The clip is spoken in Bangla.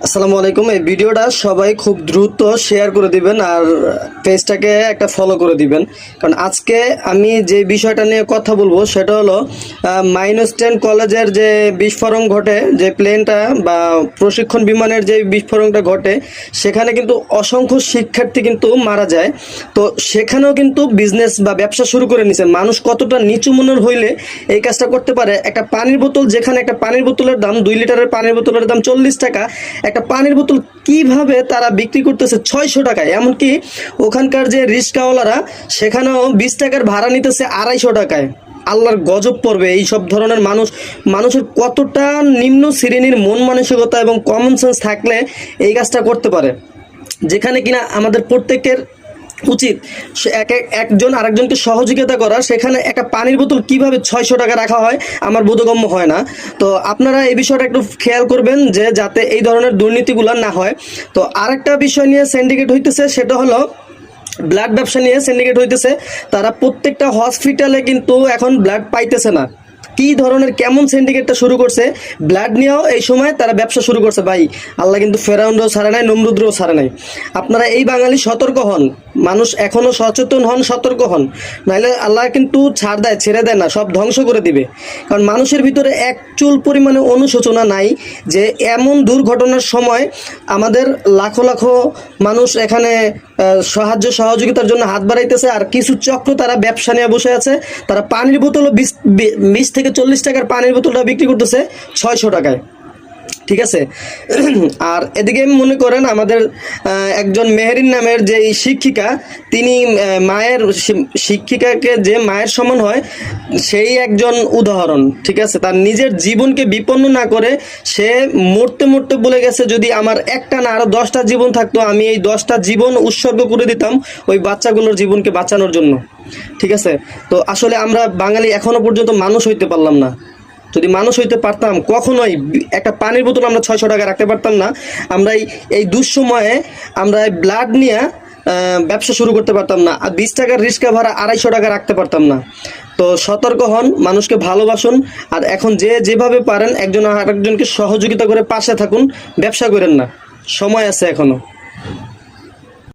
আসসালামু আলাইকুম। এই ভিডিওটা সবাই খুব দ্রুত শেয়ার করে দিবেন আর পেজটাকে একটা ফলো করে দিবেন, কারণ আজকে আমি যে বিষয়টা নিয়ে কথা বলবো সেটা হলো -10 কলেজের যে বিস্ফোরণ ঘটে, যে প্লেনটা বা প্রশিক্ষণ বিমানের যে বিস্ফোরণটা ঘটে সেখানে কিন্তু অসংখ্য শিক্ষার্থী কিন্তু মারা যায়। তো সেখানেও কিন্তু বিজনেস বা ব্যবসা শুরু করে নিছে। মানুষ কতটা নিচু মনের হইলে এই কাজটা করতে পারে। একটা পানির বোতল, যেখানে একটা পানির বোতলের দাম 2 লিটারের পানির বোতলের দাম 40 টাকা, একটা পানির বোতল কিভাবে তারা বিক্রি করতেছে 600 টাকায়। এমনকি ওখানকার যে রিক্সাওয়ালারা সেখানেও 20 টাকার ভাড়া নিতেছে 250 টাকায়। আল্লাহর গজব পড়বে এই সব ধরনের মানুষের কতটা নিম্ন শ্রেণীর মন মানসিকতা এবং কমন সেন্স থাকলে এই কাজটা করতে পারে, যেখানে কিনা আমাদের প্রত্যেকের উচিত একজন আরেকজনকে সহযোগিতা করা। সেখানে একটা পানির বোতল কিভাবে 600 টাকা রাখা হয় আমার বোধগম্য হয় না। তো আপনারা এই বিষয়টা একটু খেয়াল করবেন যে যাতে এই ধরনের দুর্নীতিগুলো না হয়। তো আরেকটা বিষয় নিয়ে সিন্ডিকেট হইতেছে, সেটা হলো ব্লাড ব্যবসা নিয়ে সিন্ডিকেট হইতেছে। তারা প্রত্যেকটা হসপিটালে কিন্তু এখন ব্লাড পাইতেছে না। কি ধরনের কেমন সিন্ডিকেটটা শুরু করছে, ব্লাড নিয়েও এই সময় তারা ব্যবসা শুরু করছে। ভাই, আল্লাহ কিন্তু ফেরাউনরাও ছাড়ে নাই, নমরুদরাও ছাড়ে নাই। আপনারা এই বাঙালি সতর্ক হন, মানুষ এখনো সচেতন হন, সতর্ক হন, নাহলে আল্লাহ কিন্তু ছাড় দেয়, ছেড়ে দেয় না, সব ধ্বংস করে দিবে। কারণ মানুষের ভিতরে এক চুল পরিমাণে অনুশোচনা নাই যে এমন দুর্ঘটনার সময় আমাদের লাখো লাখো মানুষ এখানে সাহায্য সহযোগিতার জন্য হাত বাড়াইতেছে, আর কিছু চক্র তারা ব্যবসা নিয়ে বসে আছে। তারা পানির বোতলও 20 থেকে 40 টাকার পানির বোতলটা বিক্রি করতেছে 600 টাকায়। ঠিক আছে। আর এদিকে মনে করেন আমাদের একজন মেহেরিন নামের যে শিক্ষিকা, তিনি মায়ের শিক্ষিকাকে যে মায়ের সমান হয় সেই একজন উদাহরণ। ঠিক আছে, তার নিজের জীবনকে বিপন্ন না করে সে মরতে মরতে বলে গেছে, যদি আমার একটা না আরো 10টা জীবন থাকতো আমি এই 10টা জীবন উৎসর্গ করে দিতাম ওই বাচ্চাগুলোর জীবনকে বাঁচানোর জন্য। ঠিক আছে। তো আসলে আমরা বাঙালি এখনো পর্যন্ত মানুষ হইতে পারলাম না। যদি মানুষ হইতে পারতাম কখনোই একটা পানির বোতল আমরা 600 টাকা রাখতে পারতাম না। আমরা এই দুঃসময়ে আমরা ব্লাড নিয়ে ব্যবসা শুরু করতে পারতাম না। আর 20 টাকার রিক্সা ভাড়া 250 টাকা রাখতে পারতাম না। তো সতর্ক হন, মানুষকে ভালোবাসুন, আর এখন যেভাবে পারেন একজন আরেকজনকে সহযোগিতা করে পাশে থাকুন, ব্যবসা করেন না, সময় আছে এখনো।